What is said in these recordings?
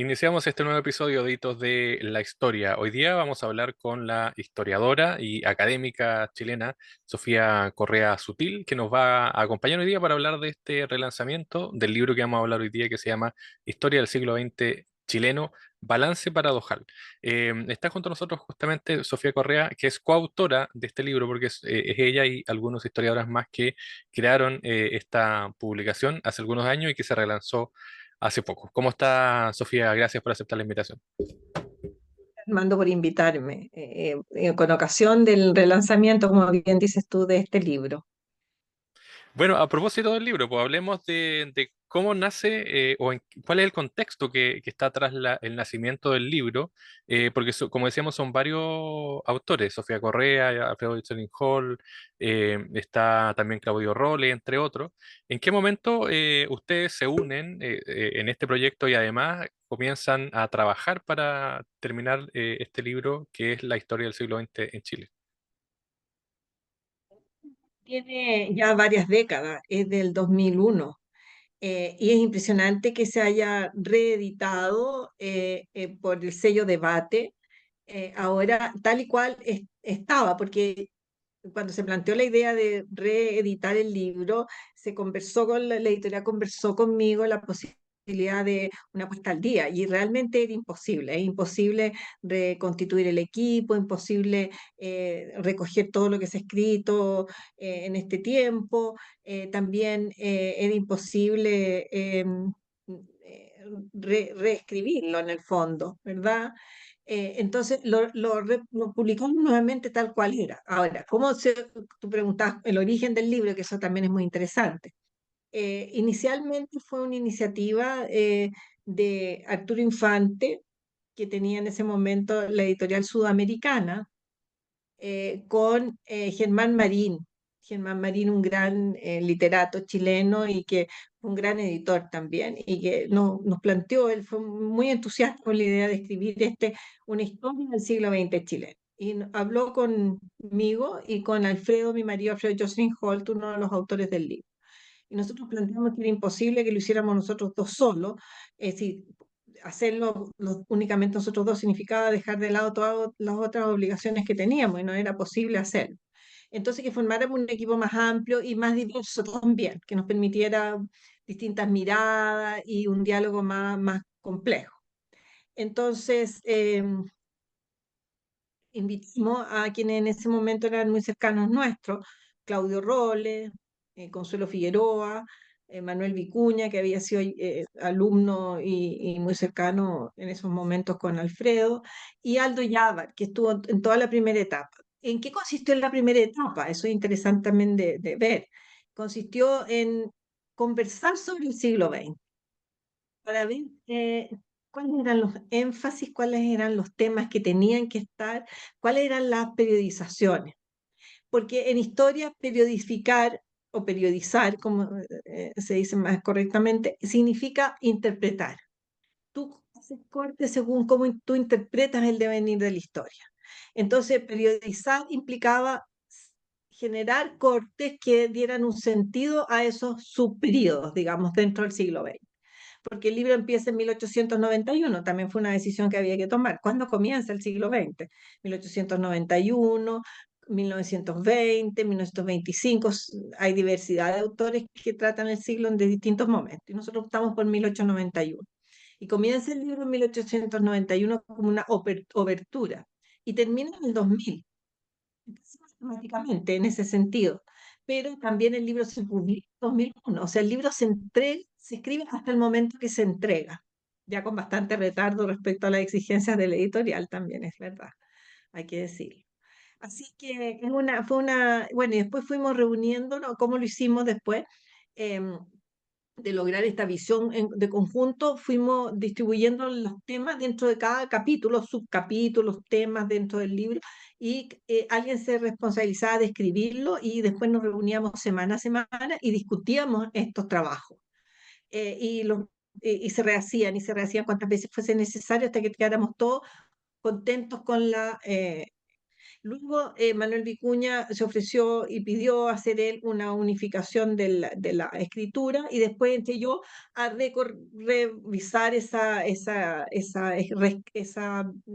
Iniciamos este nuevo episodio de Hitos de la Historia. Hoy día vamos a hablar con la historiadora y académica chilena Sofía Correa Sutil, que nos va a acompañar hoy día para hablar de este relanzamiento del libro que vamos a hablar hoy día, que se llama Historia del siglo XX chileno, Balance Paradojal. Está junto a nosotros justamente Sofía Correa, que es coautora de este libro, porque es ella y algunos historiadores más que crearon esta publicación hace algunos años y que se relanzó hace poco. ¿Cómo está, Sofía? Gracias por aceptar la invitación. Mando por invitarme, con ocasión del relanzamiento, como bien dices tú, de este libro. Bueno, a propósito del libro, pues hablemos de cómo nace cuál es el contexto que está tras el nacimiento del libro, porque como decíamos son varios autores, Sofía Correa, Alfredo Hitchcock Hall, está también Claudio Rolle, entre otros. ¿En qué momento ustedes se unen en este proyecto y además comienzan a trabajar para terminar este libro que es la historia del siglo XX en Chile? Tiene ya varias décadas, es del 2001, y es impresionante que se haya reeditado por el sello Debate, ahora tal y cual estaba, porque cuando se planteó la idea de reeditar el libro, se conversó con la editorial, conversó conmigo la posibilidad de una puesta al día, y realmente era imposible, es imposible reconstituir el equipo, imposible recoger todo lo que se ha escrito en este tiempo, también era imposible eh, reescribirlo en el fondo, ¿verdad? Entonces lo publicamos nuevamente tal cual era. Ahora, tú preguntas el origen del libro, que eso también es muy interesante. Inicialmente fue una iniciativa de Arturo Infante, que tenía en ese momento la editorial Sudamericana, con Germán Marín. Germán Marín, un gran literato chileno y que fue un gran editor también, y que nos planteó, él fue muy entusiasta con la idea de escribir una historia del siglo XX chileno. Y habló conmigo y con Alfredo, mi marido, Alfredo Jocelyn Holt, uno de los autores del libro. Y nosotros planteamos que era imposible que lo hiciéramos nosotros dos solos, es decir, hacerlo únicamente nosotros dos significaba dejar de lado todas las otras obligaciones que teníamos, y no era posible hacerlo. Entonces, que formáramos un equipo más amplio y más diverso también, que nos permitiera distintas miradas y un diálogo más complejo. Entonces, invitamos a quienes en ese momento eran muy cercanos nuestros: Claudio Rolle, Consuelo Figueroa, Manuel Vicuña, que había sido alumno y muy cercano en esos momentos con Alfredo, y Aldo Yavar, que estuvo en toda la primera etapa. ¿En qué consistió la primera etapa? Eso es interesante también de ver. Consistió en conversar sobre el siglo XX para ver cuáles eran los énfasis, cuáles eran los temas que tenían que estar, cuáles eran las periodizaciones. Porque en historia, periodificar o periodizar, como se dice más correctamente, significa interpretar. Tú haces cortes según cómo tú interpretas el devenir de la historia. Entonces, periodizar implicaba generar cortes que dieran un sentido a esos subperíodos, digamos, dentro del siglo XX, porque el libro empieza en 1891, también fue una decisión que había que tomar. ¿Cuándo comienza el siglo XX? 1891, 1920, 1925, hay diversidad de autores que tratan el siglo en de distintos momentos, y nosotros estamos por 1891. Y comienza el libro en 1891 como una obertura, y termina en el 2000, matemáticamente en ese sentido. Pero también el libro se publica en 2001, o sea, el libro se escribe hasta el momento que se entrega, ya con bastante retardo respecto a las exigencias del editorial, también es verdad, hay que decirlo. Así que bueno, y después fuimos reuniéndonos, ¿cómo lo hicimos después? Em, de lograr esta visión de conjunto, fuimos distribuyendo los temas dentro de cada capítulo, subcapítulos, temas dentro del libro, y alguien se responsabilizaba de escribirlo, y después nos reuníamos semana a semana y discutíamos estos trabajos. Eh, y, los, y se rehacían cuantas veces fuese necesario hasta que quedáramos todos contentos con Luego Manuel Vicuña se ofreció y pidió hacer él una unificación de la escritura y después entré yo a revisar esa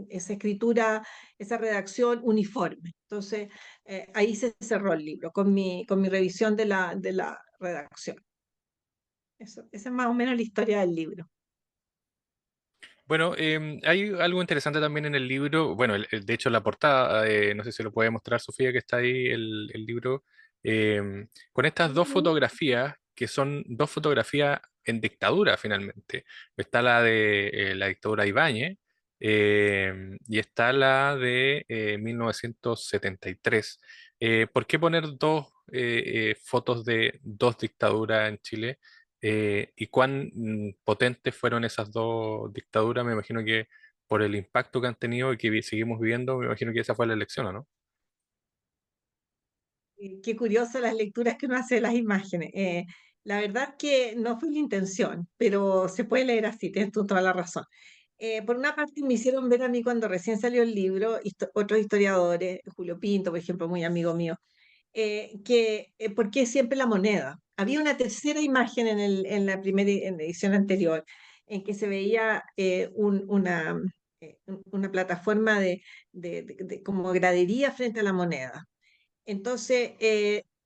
escritura, esa redacción uniforme. Entonces ahí se cerró el libro con mi revisión de la redacción. Eso, esa es más o menos la historia del libro. Bueno, hay algo interesante también en el libro. Bueno, de hecho, la portada, no sé si lo puede mostrar Sofía, que está ahí el libro, con estas dos Ujú. fotografías, que son dos fotografías en dictadura finalmente. Está la de la dictadura de Ibáñez, y está la de 1973. ¿Por qué poner dos fotos de dos dictaduras en Chile? ¿Y cuán potentes fueron esas dos dictaduras? Me imagino que por el impacto que han tenido y que seguimos viviendo, me imagino que esa fue la elección, ¿o no? Qué curioso las lecturas que uno hace de las imágenes. La verdad que no fue la intención, pero se puede leer así, tienes tú toda la razón. Por una parte me hicieron ver a mí cuando recién salió el libro, otros historiadores, Julio Pinto, por ejemplo, muy amigo mío, ¿por qué siempre la moneda? Había una tercera imagen en la primera en la edición anterior, en que se veía una plataforma como gradería frente a la moneda. Entonces,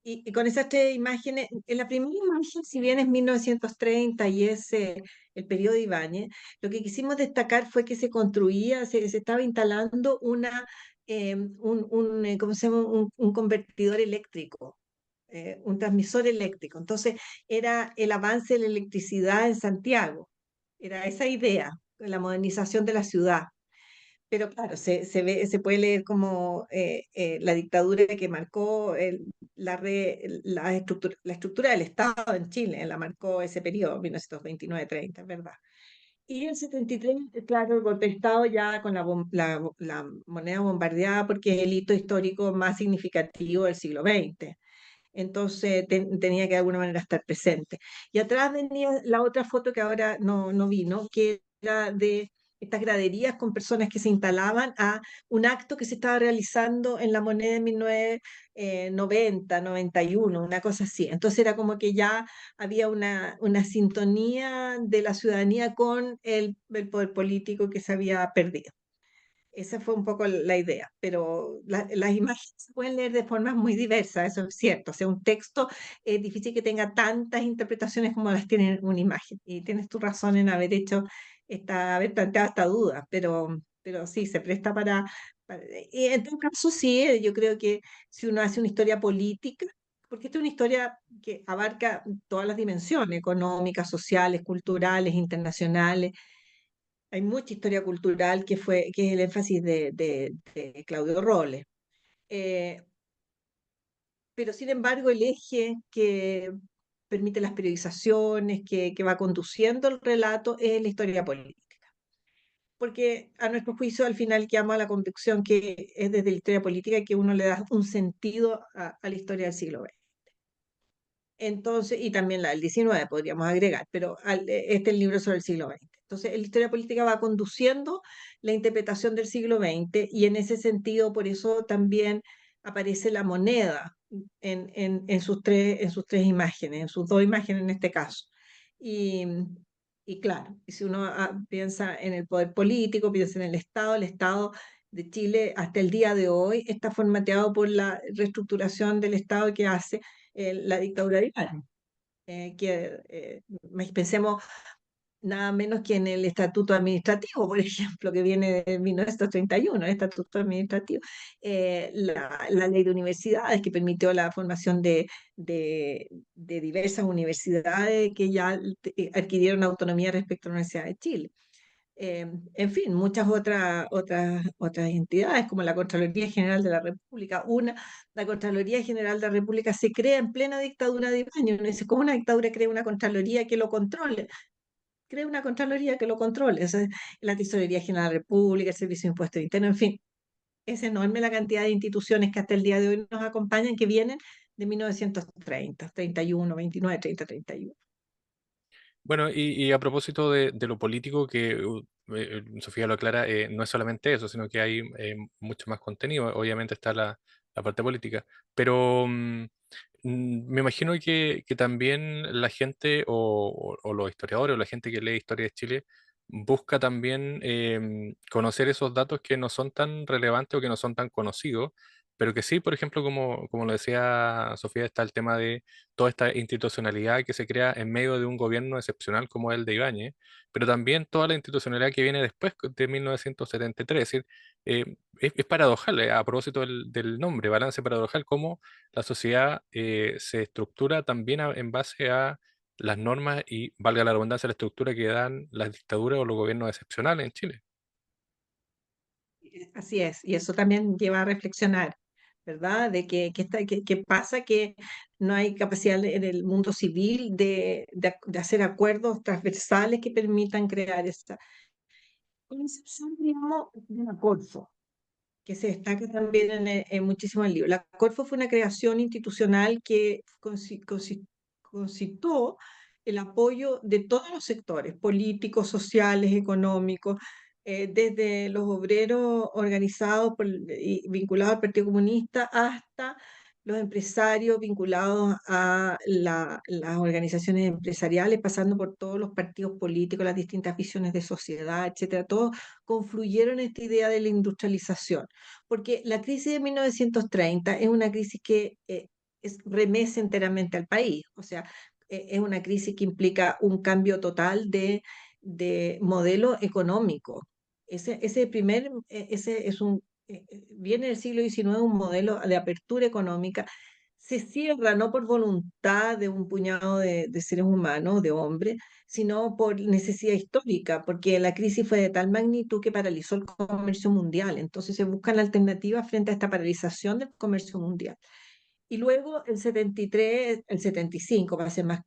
y con esas tres imágenes, en la primera imagen, si bien es 1930 y es el periodo de Ibáñez, lo que quisimos destacar fue que se construía, se estaba instalando ¿cómo se llama? Un convertidor eléctrico, un transmisor eléctrico. Entonces, era el avance de la electricidad en Santiago, era esa idea, la modernización de la ciudad. Pero claro, se puede leer como la dictadura que marcó la estructura del Estado en Chile, la marcó ese periodo, 1929-30, es verdad. Y el 73, claro, el golpe de Estado ya con la moneda bombardeada porque es el hito histórico más significativo del siglo XX. Entonces tenía que de alguna manera estar presente. Y atrás venía la otra foto que ahora no vino, que era de estas graderías con personas que se instalaban a un acto que se estaba realizando en la moneda en 1990, 91, una cosa así. Entonces era como que ya había una sintonía de la ciudadanía con el poder político que se había perdido. Esa fue un poco la idea, pero las imágenes se pueden leer de formas muy diversas, eso es cierto. O sea, un texto es difícil que tenga tantas interpretaciones como las tiene una imagen. Y tienes tu razón en haber haber planteado esta duda, pero sí, se presta y en todo caso, sí, yo creo que si uno hace una historia política, porque esta es una historia que abarca todas las dimensiones, económicas, sociales, culturales, internacionales, hay mucha historia cultural que es el énfasis de Claudio Robles. Eh, pero sin embargo, el eje que permite las periodizaciones, que va conduciendo el relato, es la historia política. Porque a nuestro juicio, al final, quedamos a la convicción que es desde la historia política que uno le da un sentido a la historia del siglo XX. Entonces, y también la del 19 podríamos agregar, pero este es el libro sobre el siglo XX. Entonces, la historia política va conduciendo la interpretación del siglo XX y en ese sentido, por eso también aparece la moneda en sus tres imágenes, en sus dos imágenes en este caso. Y, y claro, y si uno piensa en el poder político, piensa en el Estado de Chile hasta el día de hoy está formateado por la reestructuración del Estado que hace la dictadura de Iván. Pensemos nada menos que en el estatuto administrativo, por ejemplo, que viene de 1931, el estatuto administrativo, la ley de universidades que permitió la formación de diversas universidades que ya adquirieron autonomía respecto a la Universidad de Chile. En fin, muchas otras entidades, como la Contraloría General de la República. La Contraloría General de la República se crea en plena dictadura de Ibañez. Uno dice, ¿cómo una dictadura crea una Contraloría que lo controle? Crea una Contraloría que lo controle. Eso es la Tesorería General de la República, el Servicio de Impuestos Internos, en fin. Es enorme la cantidad de instituciones que hasta el día de hoy nos acompañan, que vienen de 1930, 31, 29, 30, 31. Bueno, y a propósito de lo político, que Sofía lo aclara, no es solamente eso, sino que hay mucho más contenido. Obviamente está la parte política, pero me imagino que también la gente o los historiadores o la gente que lee Historia de Chile busca también conocer esos datos que no son tan relevantes o que no son tan conocidos, pero que sí, por ejemplo, como lo decía Sofía, está el tema de toda esta institucionalidad que se crea en medio de un gobierno excepcional como el de Ibáñez, pero también toda la institucionalidad que viene después de 1973. Es decir, es paradojal, a propósito del nombre, balance paradojal, cómo la sociedad se estructura también en base a las normas y, valga la redundancia, la estructura que dan las dictaduras o los gobiernos excepcionales en Chile. Así es, y eso también lleva a reflexionar, ¿verdad? De que pasa que no hay capacidad en el mundo civil de hacer acuerdos transversales que permitan crear esta. Con excepción, digamos, de la Corfo, que se destaca también en muchísimos libros. La Corfo fue una creación institucional que concitó el apoyo de todos los sectores, políticos, sociales, económicos, desde los obreros organizados y vinculados al Partido Comunista hasta los empresarios vinculados a las organizaciones empresariales, pasando por todos los partidos políticos, las distintas visiones de sociedad, etcétera. Todos confluyeron en esta idea de la industrialización, porque la crisis de 1930 es una crisis que remece enteramente al país, o sea, es una crisis que implica un cambio total de modelo económico. Ese primer, ese es un, viene del siglo XIX un modelo de apertura económica, se cierra no por voluntad de un puñado de seres humanos, de hombres, sino por necesidad histórica, porque la crisis fue de tal magnitud que paralizó el comercio mundial. Entonces se buscan alternativas frente a esta paralización del comercio mundial. Y luego el 73, el 75, para ser más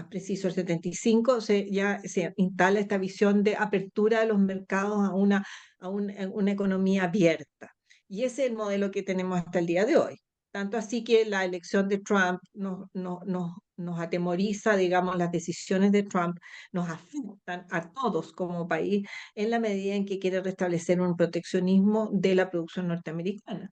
preciso, el 75 ya se instala esta visión de apertura de los mercados a una economía abierta. Y ese es el modelo que tenemos hasta el día de hoy. Tanto así que la elección de Trump nos atemoriza, digamos, las decisiones de Trump nos afectan a todos como país en la medida en que quiere restablecer un proteccionismo de la producción norteamericana,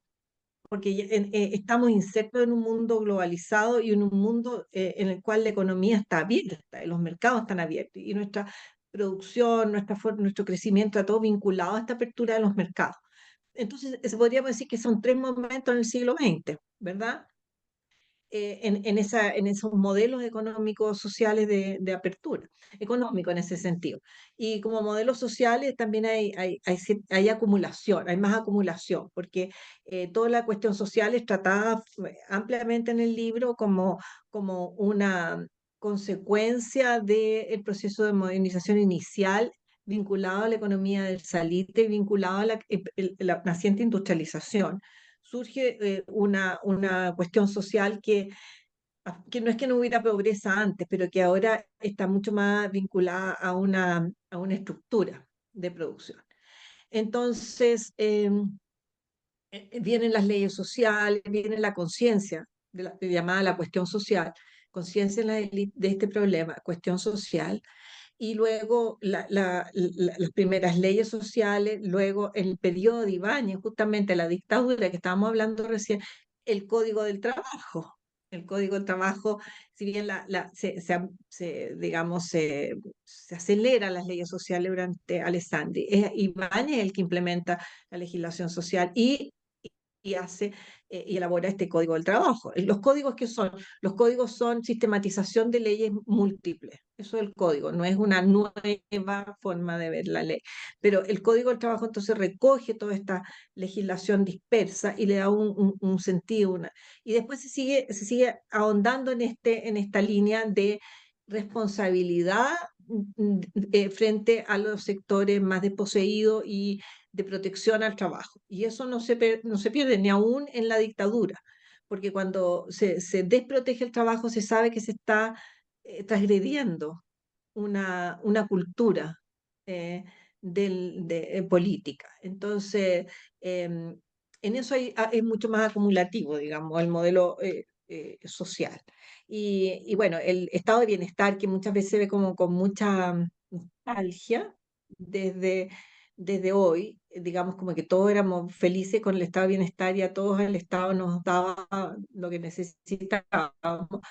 porque estamos insertos en un mundo globalizado y en un mundo en el cual la economía está abierta, y los mercados están abiertos, y nuestra producción, nuestro crecimiento está todo vinculado a esta apertura de los mercados. Entonces, podríamos decir que son tres momentos en el siglo XX, ¿verdad? En esos modelos económicos sociales de apertura, económico en ese sentido. Y como modelos sociales también hay acumulación, hay más acumulación, porque toda la cuestión social es tratada ampliamente en el libro como una consecuencia del proceso de modernización inicial vinculado a la economía del salitre, vinculado a la naciente industrialización. Surge una cuestión social que no es que no hubiera pobreza antes, pero que ahora está mucho más vinculada a una estructura de producción. Entonces, vienen las leyes sociales, viene la conciencia, llamada la cuestión social, conciencia en la élite de este problema, cuestión social, y luego las primeras leyes sociales, luego el periodo de Ibáñez, justamente la dictadura que estábamos hablando recién, el Código del Trabajo. El Código del Trabajo, si bien digamos, se acelera las leyes sociales durante Alessandri, es Ibáñez el que implementa la legislación social y hace y elabora este código del trabajo. Los códigos que son, los códigos son sistematización de leyes múltiples. Eso es el código, no es una nueva forma de ver la ley. Pero el código del trabajo entonces recoge toda esta legislación dispersa y le da un sentido. Y después se sigue ahondando en esta línea de responsabilidad frente a los sectores más desposeídos y de protección al trabajo. Y eso no se pierde ni aún en la dictadura, porque cuando se desprotege el trabajo se sabe que se está transgrediendo una cultura política. Entonces, en eso es mucho más acumulativo, digamos, el modelo. social. Y bueno, el estado de bienestar que muchas veces se ve como con mucha nostalgia desde, desde hoy, digamos como que todos éramos felices con el estado de bienestar y a todos el estado nos daba lo que necesitábamos.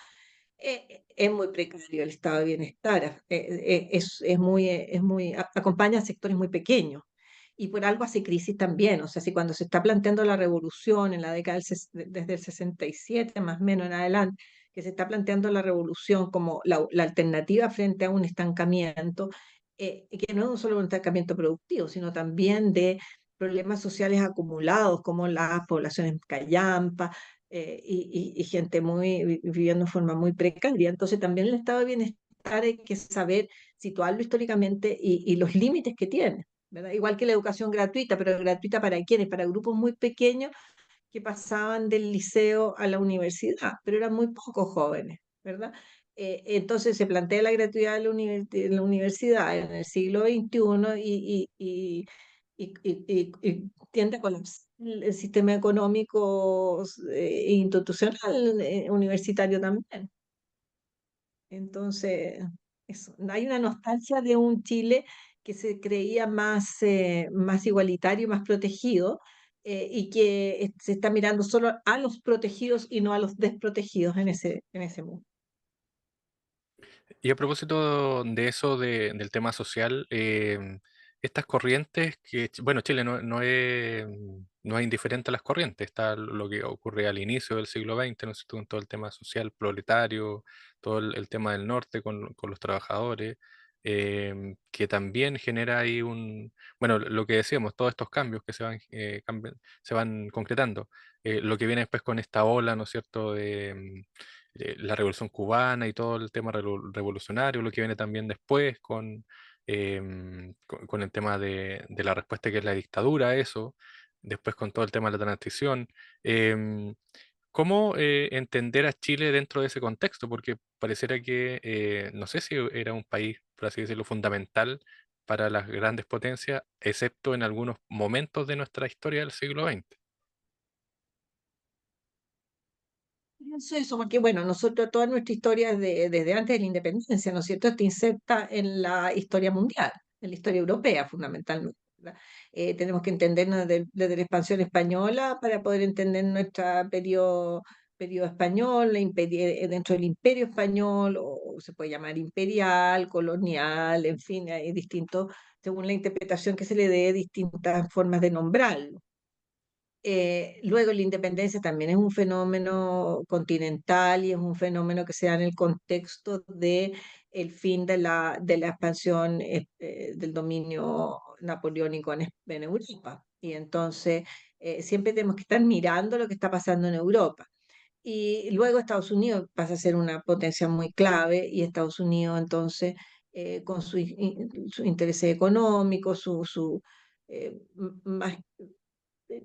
Es muy precario el estado de bienestar, es muy, acompaña a sectores muy pequeños. Y por algo hace crisis también, o sea, si cuando se está planteando la revolución en la década desde el 67 más o menos en adelante, que se está planteando la revolución como la alternativa frente a un estancamiento, que no es solo un estancamiento productivo, sino también de problemas sociales acumulados, como las poblaciones callampa, y gente viviendo de forma muy precaria. Entonces también el estado de bienestar hay que saber situarlo históricamente y los límites que tiene, ¿verdad? Igual que la educación gratuita, pero gratuita para quiénes, para grupos muy pequeños que pasaban del liceo a la universidad, pero eran muy pocos jóvenes, ¿verdad? Entonces se plantea la gratuidad de la universidad en el siglo XXI y tiende a colapsar el sistema económico e institucional universitario también. Entonces, eso, hay una nostalgia de un Chile que se creía más, más igualitario, más protegido, y que se está mirando solo a los protegidos y no a los desprotegidos en ese mundo. Y a propósito de eso, del tema social, estas corrientes que, bueno, Chile no es indiferente a las corrientes, está lo que ocurre al inicio del siglo XX, ¿no es cierto?, con todo el tema social, proletario, todo el tema del norte con los trabajadores, que también genera ahí bueno, lo que decíamos, todos estos cambios que se van concretando, lo que viene después con esta ola, ¿no es cierto?, la Revolución Cubana y todo el tema revolucionario, lo que viene también después con el tema de la respuesta que es la dictadura a eso, después con todo el tema de la transición. em, ¿Cómo entender a Chile dentro de ese contexto? Porque pareciera que, no sé si era un país, por así decirlo, fundamental para las grandes potencias, excepto en algunos momentos de nuestra historia del siglo XX. Pienso eso, porque bueno, nosotros toda nuestra historia es desde antes de la independencia, ¿no es cierto? Está inserta en la historia mundial, en la historia europea fundamentalmente, ¿verdad? Tenemos que entendernos desde la expansión española para poder entender nuestro periodo español, dentro del imperio español, o se puede llamar imperial, colonial, en fin, hay distintos, según la interpretación que se le dé, distintas formas de nombrarlo. Luego la independencia también es un fenómeno continental y es un fenómeno que se da en el contexto de el fin de la expansión del dominio napoleónico en Europa. Y entonces siempre tenemos que estar mirando lo que está pasando en Europa. Y luego Estados Unidos pasa a ser una potencia muy clave y Estados Unidos entonces con sus intereses económicos, más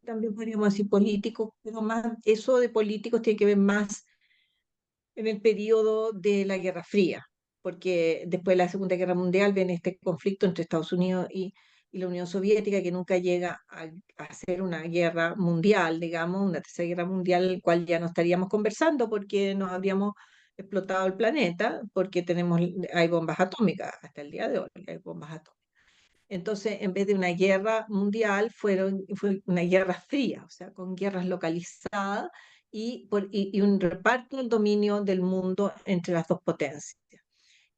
también podríamos decir políticos, pero más eso de políticos tiene que ver más en el periodo de la Guerra Fría, porque después de la Segunda Guerra Mundial viene este conflicto entre Estados Unidos y la Unión Soviética que nunca llega a ser una guerra mundial, digamos, una tercera guerra mundial, el cual ya no estaríamos conversando porque nos habríamos explotado el planeta, porque hay bombas atómicas, hasta el día de hoy hay bombas atómicas. Entonces, en vez de una guerra mundial, fue una guerra fría, o sea, con guerras localizadas y un reparto del dominio del mundo entre las dos potencias.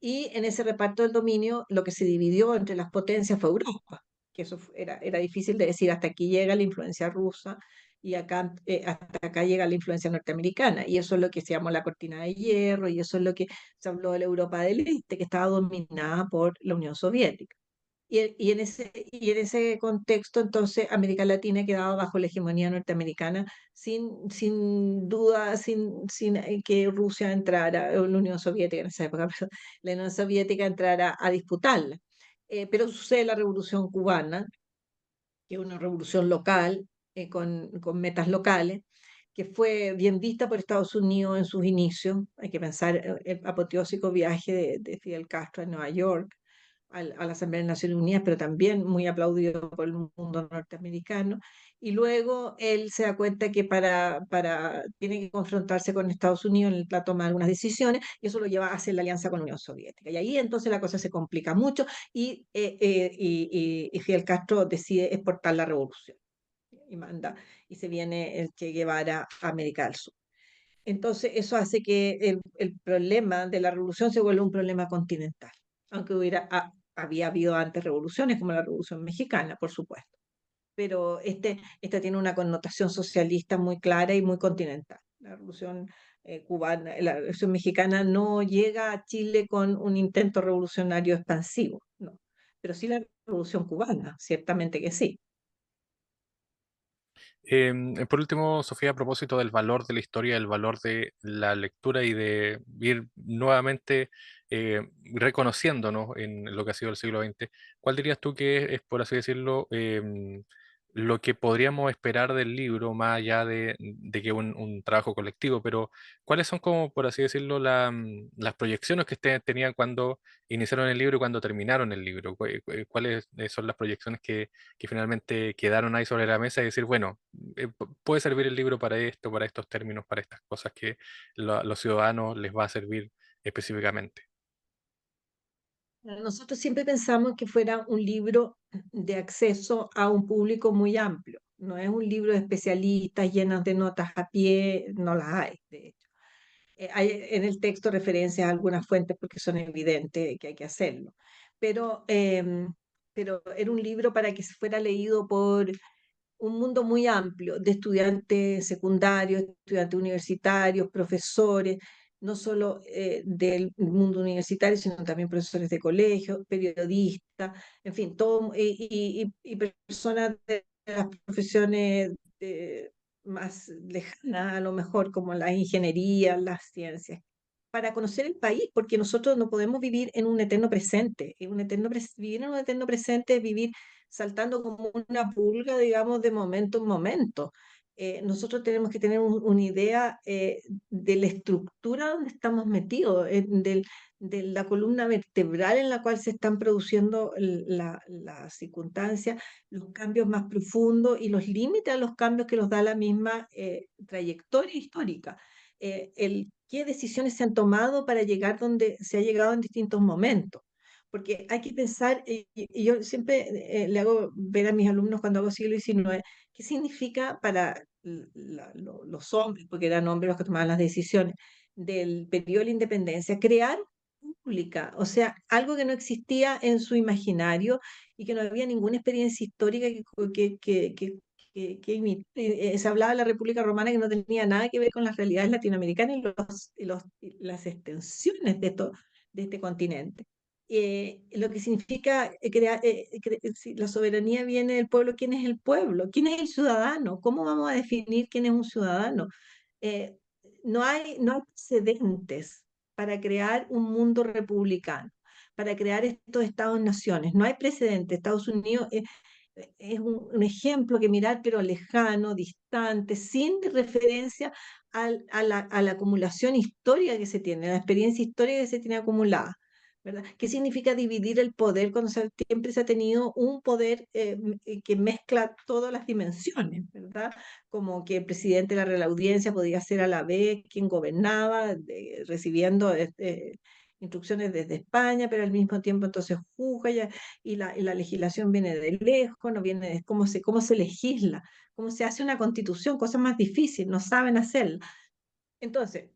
Y en ese reparto del dominio, lo que se dividió entre las potencias fue Europa, que era difícil de decir, hasta aquí llega la influencia rusa y hasta acá llega la influencia norteamericana. Y eso es lo que se llamó la cortina de hierro, y eso es lo que se habló de la Europa del Este, que estaba dominada por la Unión Soviética. Y en ese contexto, entonces, América Latina quedaba bajo la hegemonía norteamericana, sin duda, sin que Rusia entrara, o la Unión Soviética en esa época, perdón, la Unión Soviética entrara a disputarla. Pero sucede la Revolución Cubana, que es una revolución local, con metas locales, que fue bien vista por Estados Unidos en sus inicios. Hay que pensar el apoteósico viaje de Fidel Castro a Nueva York, a la Asamblea de Naciones Unidas, pero también muy aplaudido por el mundo norteamericano. Y luego él se da cuenta que tiene que confrontarse con Estados Unidos en la toma de algunas decisiones, y eso lo lleva a hacer la alianza con la Unión Soviética. Y ahí entonces la cosa se complica mucho y Fidel Castro decide exportar la revolución y manda, y se viene el Che Guevara a América del Sur. Entonces, eso hace que el problema de la revolución se vuelva un problema continental, aunque había habido antes revoluciones, como la Revolución Mexicana, por supuesto. Pero esta tiene una connotación socialista muy clara y muy continental. La Revolución cubana, la Revolución Mexicana no llega a Chile con un intento revolucionario expansivo, no. Pero sí la Revolución cubana, ciertamente que sí. Por último, Sofía, a propósito del valor de la historia, el valor de la lectura y de ir nuevamente reconociéndonos en lo que ha sido el siglo XX, ¿cuál dirías tú que es, por así decirlo, lo que podríamos esperar del libro, más allá de que un trabajo colectivo? Pero, ¿cuáles son, como por así decirlo, las proyecciones que ustedes tenían cuando iniciaron el libro y cuando terminaron el libro? ¿Cuáles son las proyecciones que finalmente quedaron ahí sobre la mesa y decir, bueno, puede servir el libro para esto, para estos términos, para estas cosas que a los ciudadanos les va a servir específicamente? Nosotros siempre pensamos que fuera un libro de acceso a un público muy amplio. No es un libro de especialistas llenas de notas a pie, no las hay, de hecho. Hay en el texto referencias a algunas fuentes porque son evidentes que hay que hacerlo. Pero, pero era un libro para que fuera leído por un mundo muy amplio de estudiantes secundarios, estudiantes universitarios, profesores, no solo del mundo universitario, sino también profesores de colegio, periodistas, en fin, todo, y personas de las profesiones más lejanas, a lo mejor, como las ingenierías, las ciencias, para conocer el país, porque nosotros no podemos vivir en un eterno presente. Vivir en un eterno presente es vivir saltando como una pulga, digamos, de momento en momento. Nosotros tenemos que tener una idea de la estructura donde estamos metidos, de la columna vertebral en la cual se están produciendo las circunstancias, los cambios más profundos y los límites a los cambios que nos da la misma trayectoria histórica. Qué decisiones se han tomado para llegar donde se ha llegado en distintos momentos. Porque hay que pensar, y yo siempre le hago ver a mis alumnos cuando hago siglo XIX, qué significa para los hombres, porque eran hombres los que tomaban las decisiones, del periodo de la independencia, crear pública, o sea, algo que no existía en su imaginario y que no había ninguna experiencia histórica se hablaba de la República Romana que no tenía nada que ver con las realidades latinoamericanas y las extensiones de este continente. Lo que significa si la soberanía viene del pueblo. ¿Quién es el pueblo? ¿Quién es el ciudadano? ¿Cómo vamos a definir quién es un ciudadano? Eh, no hay precedentes para crear un mundo republicano, para crear estos estados-naciones. No hay precedentes. Estados Unidos es un ejemplo que mirar, pero lejano, distante, sin referencia a la acumulación histórica que se tiene, a la experiencia histórica que se tiene acumulada. ¿Verdad? ¿Qué significa dividir el poder cuando siempre se ha tenido un poder que mezcla todas las dimensiones, ¿verdad? Como que el presidente de la Real Audiencia podía ser a la vez quien gobernaba, recibiendo instrucciones desde España, pero al mismo tiempo entonces juzga y la legislación viene de lejos, no viene de cómo se legisla, cómo se hace una constitución, cosas más difíciles, no saben hacerla. Entonces,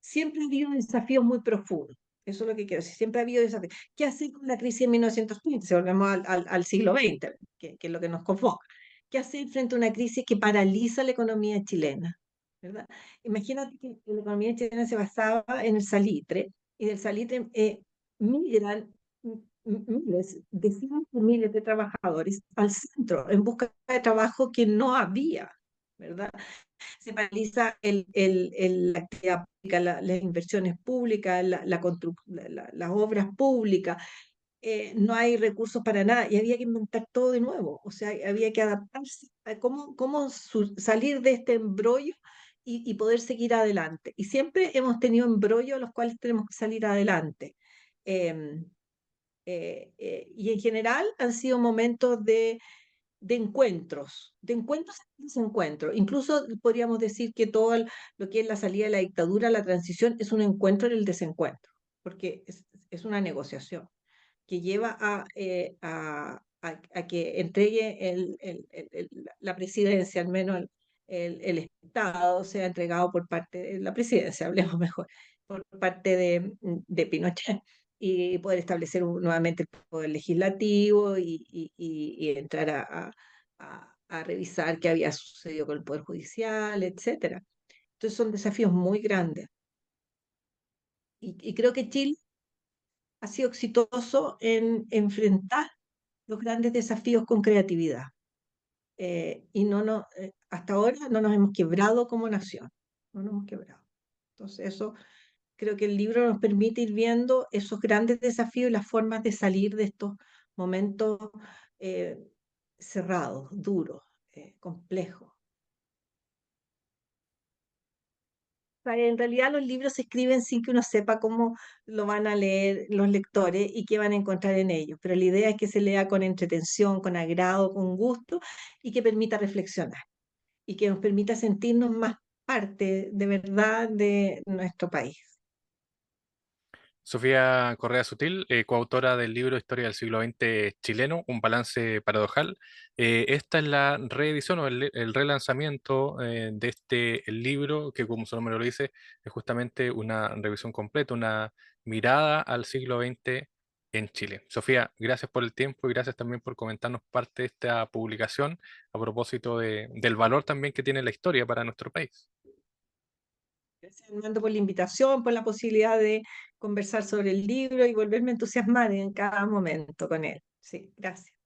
siempre ha habido desafíos muy profundos. Eso es lo que quiero decir. Siempre ha habido desafíos. ¿Qué hacer con la crisis de 1930? Si volvemos al siglo XX, que es lo que nos convoca. ¿Qué hacer frente a una crisis que paraliza la economía chilena? ¿Verdad? Imagínate que la economía chilena se basaba en el salitre, y del salitre migran miles, decenas de miles de trabajadores al centro en busca de trabajo que no había, ¿verdad? Se paraliza la actividad pública, las inversiones públicas, las obras públicas, no hay recursos para nada y había que inventar todo de nuevo, o sea, había que adaptarse a salir de este embrollo y poder seguir adelante. Y siempre hemos tenido embrollos a los cuales tenemos que salir adelante. Em, Y en general han sido momentos de encuentros y desencuentros. Incluso podríamos decir que lo que es la salida de la dictadura, la transición, es un encuentro en el desencuentro, porque es una negociación que lleva a que entregue la presidencia, al menos el Estado sea entregado por parte de la presidencia, hablemos mejor, por parte de Pinochet, y poder establecer nuevamente el poder legislativo y entrar a revisar qué había sucedido con el poder judicial, etcétera. Entonces son desafíos muy grandes. Y creo que Chile ha sido exitoso en enfrentar los grandes desafíos con creatividad. Hasta ahora no nos hemos quebrado como nación, no nos hemos quebrado. Entonces eso creo que el libro nos permite ir viendo esos grandes desafíos y las formas de salir de estos momentos eh, cerrados, duros, complejos. Sea, en realidad los libros se escriben sin que uno sepa cómo lo van a leer los lectores y qué van a encontrar en ellos, pero la idea es que se lea con entretención, con agrado, con gusto y que permita reflexionar y que nos permita sentirnos más parte de verdad de nuestro país. Sofía Correa Sutil, coautora del libro Historia del siglo XX chileno, un balance paradojal. Esta es la reedición o el relanzamiento de este libro, que como su nombre lo dice, es justamente una revisión completa, una mirada al siglo XX en Chile. Sofía, gracias por el tiempo y gracias también por comentarnos parte de esta publicación a propósito del valor también que tiene la historia para nuestro país. Gracias, Armando, por la invitación, por la posibilidad de conversar sobre el libro y volverme a entusiasmar en cada momento con él. Sí, gracias.